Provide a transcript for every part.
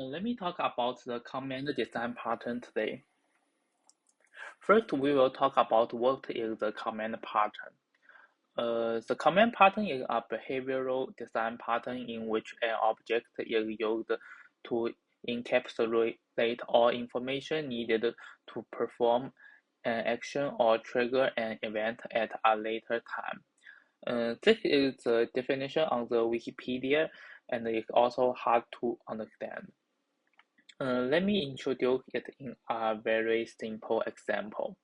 Let me talk about the command design pattern today. First, we will talk about what is the command pattern. The command pattern is a behavioral design pattern in which an object is used to encapsulate all information needed to perform an action or trigger an event at a later time. This is the definition on the Wikipedia, and it's also hard to understand. Let me introduce it in a very simple example.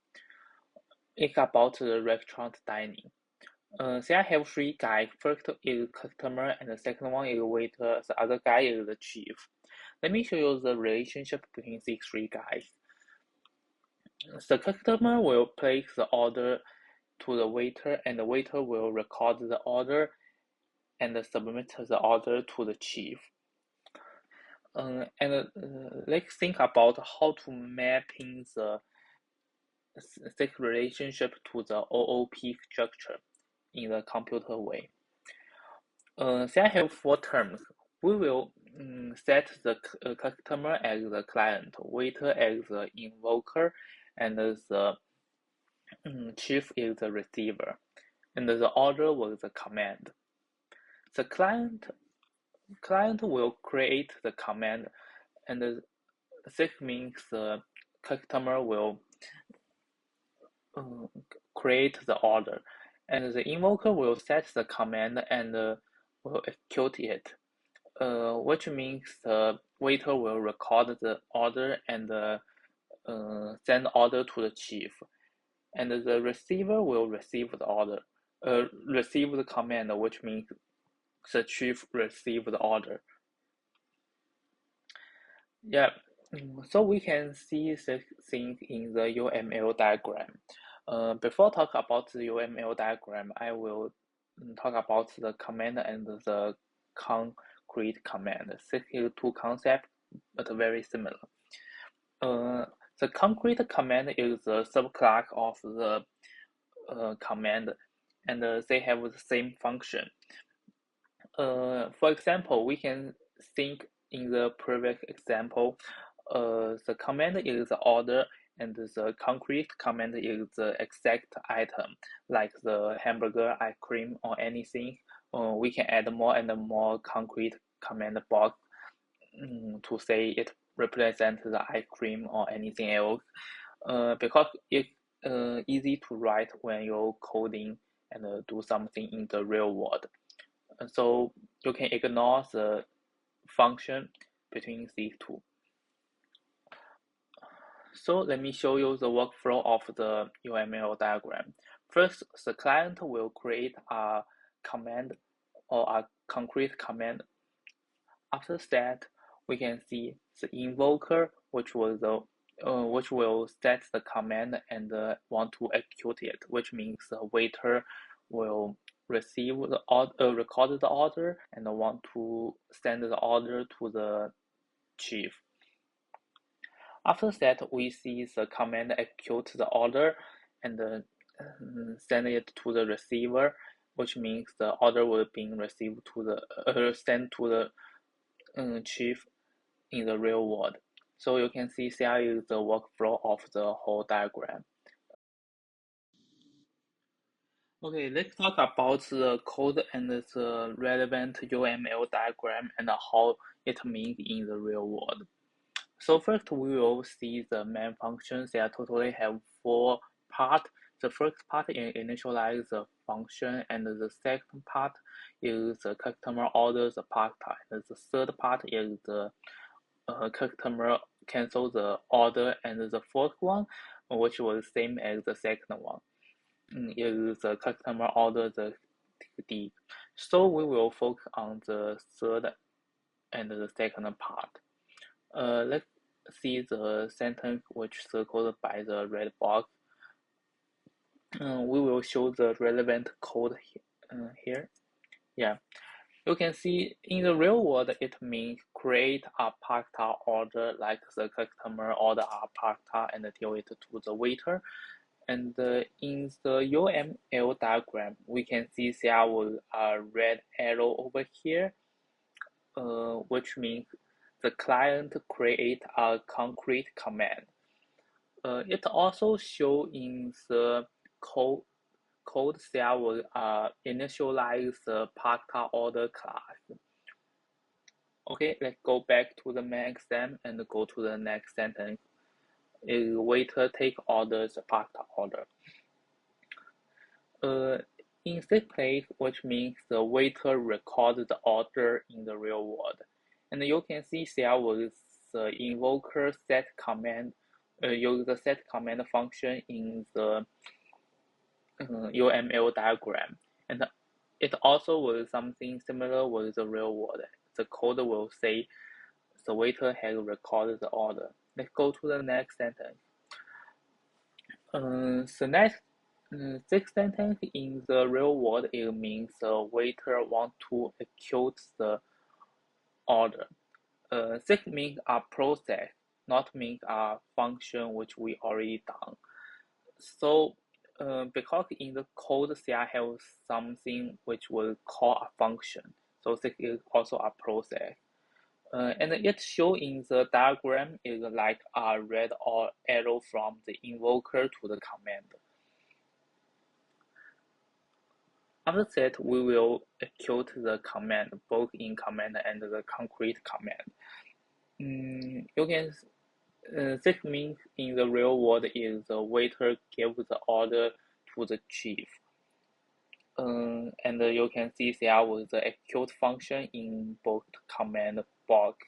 It's about the restaurant dining. Say I have three guys. First is customer, and the second one is waiter. The other guy is the chief. Let me show you the relationship between these three guys. The customer will place the order to the waiter, and the waiter will record the order and submit the order to the chief. Let's think about how to mapping the this relationship to the OOP structure in the computer way. Say I have four terms. We will set the customer as the client, waiter as the invoker, and the chief is the receiver, and the order was the command. The client will create the command, and this means the customer will create the order, and the invoker will set the command and will execute it, which means the waiter will record the order and send order to the chief, and the receiver will receive the order, receive the command, which means the chief receive the order. Yeah, so we can see this thing in the UML diagram. Before talk about the UML diagram, I will talk about the command and the concrete command. This is two concepts, but very similar. The concrete command is the subclass of the command, and they have the same function. For example, we can think in the previous example, the command is the order and the concrete command is the exact item, like the hamburger, ice cream, or anything. We can add more and more concrete command box to say it represents the ice cream or anything else, because it's easy to write when you're coding and do something in the real world. So you can ignore the function between these two. So let me show you the workflow of the UML diagram. First, the client will create a command or a concrete command. After that, we can see the invoker, which will set the command and want to execute it, which means the waiter will receive the order, record the order, and want to send the order to the chief. After that, we see the command execute the order and send it to the receiver, which means the order will be received to the sent to the chief in the real world. So you can see here is the workflow of the whole diagram. Okay, let's talk about the code and the relevant UML diagram and how it means in the real world. So first we will see the main functions. They totally have four parts. The first part is initialize the function, and the second part is the customer orders the part, and the third part is the customer cancel the order, and the fourth one, which was same as the second one, is the customer order the TD. So we will focus on the third and the second part. Let's see the sentence which circled by the red box. We will show the relevant code here. Yeah, you can see in the real world it means create a pasta order like the customer order a pasta and deal it to the waiter. And in the UML diagram, we can see there was a red arrow over here, which means the client create a concrete command. It also show in the code cell will initialize the parked order class. Okay, let's go back to the main exam and go to the next sentence. A waiter take orders parked order. In this place, which means the waiter records the order in the real world. And you can see there was the invoker set command, use the set command function in the UML diagram. And it also was something similar with the real world. The code will say the waiter has recorded the order. Let's go to the next sentence. This sentence in the real world, it means the waiter want to execute the order. This means a process, not means a function which we already done. So, because in the code there have something which will call a function, so this is also a process. And it show in the diagram is like a red or arrow from the invoker to the command. After that, we will execute the command both in command and the concrete command. You can this means in the real world is the waiter gives the order to the chief. And you can see there was the execute function in both command box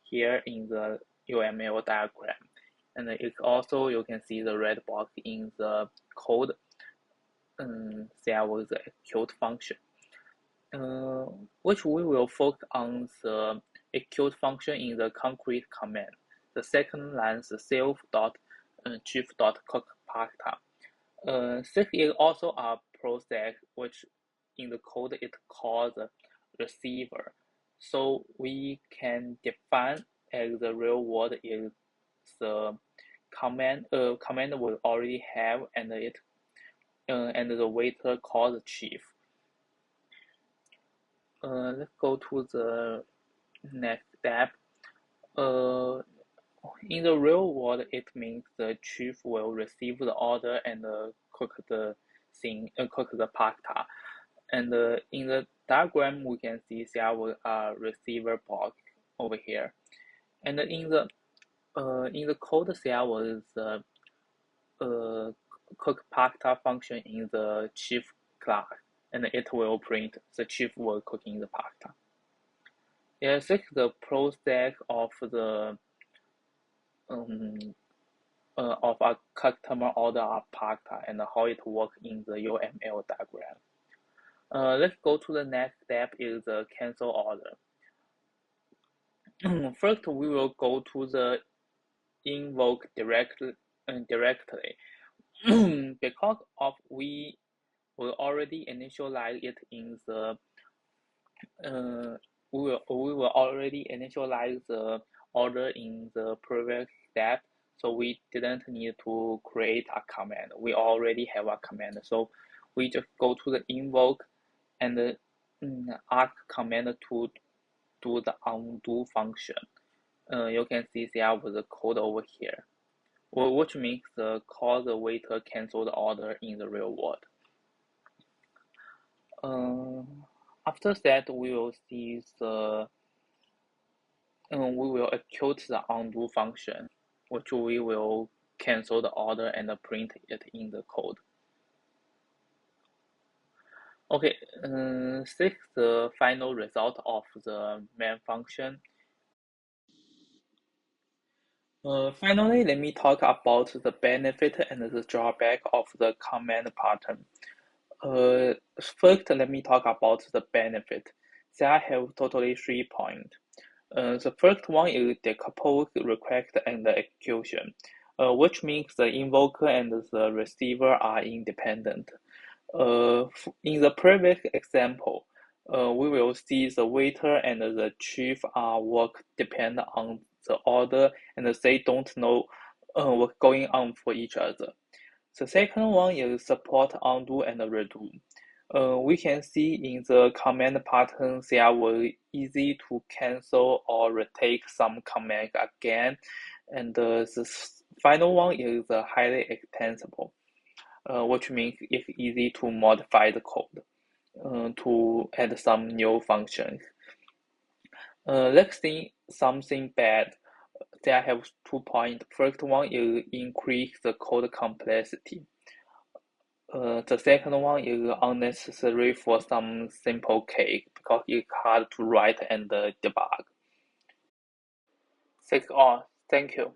here in the UML diagram. And it also, you can see the red box in the code. There was the execute function, which we will focus on the execute function in the concrete command. The second line is self.chief.cookparta. This is also a process which in the code it calls the receiver. So we can define as the real world is the command will already have and the waiter calls the chief. Let's go to the next step. In the real world, it means the chief will receive the order and cook the pasta. And in the diagram, we can see there was a receiver box over here. And in the code, there was cook pasta function in the chief class, and it will print the chief will cooking the pasta. Yes, this is the process of the of a customer order a pasta and how it works in the UML diagram. Let's go to the next step is the cancel order. First, we will go to the invoke directly because of we will already initialize it in the we will already initialize the order in the previous step, so we didn't need to create a command. We already have a command, so we just go to the invoke and ask command to do the undo function. You can see there was a code over here, which means the call the waiter cancel the order in the real world. After that, we will see the we will execute the undo function, which we will cancel the order and print it in the code. Okay, this is the final result of the main function. Finally, let me talk about the benefit and the drawback of the command pattern. First, let me talk about the benefit. There I have totally 3 points. The first one is decoupled request and execution, which means the invoker and the receiver are independent. In the previous example, we will see the waiter and the chief work depend on the order and they don't know what's going on for each other. The second one is support undo and redo. We can see in the command pattern they are very easy to cancel or retake some command again, and the final one is highly extensible, which means it's easy to modify the code to add some new functions. Let's see something bad. They have 2 points. First one is increase the code complexity. The second one is unnecessary for some simple case because it's hard to write and debug. That's all. Thank you.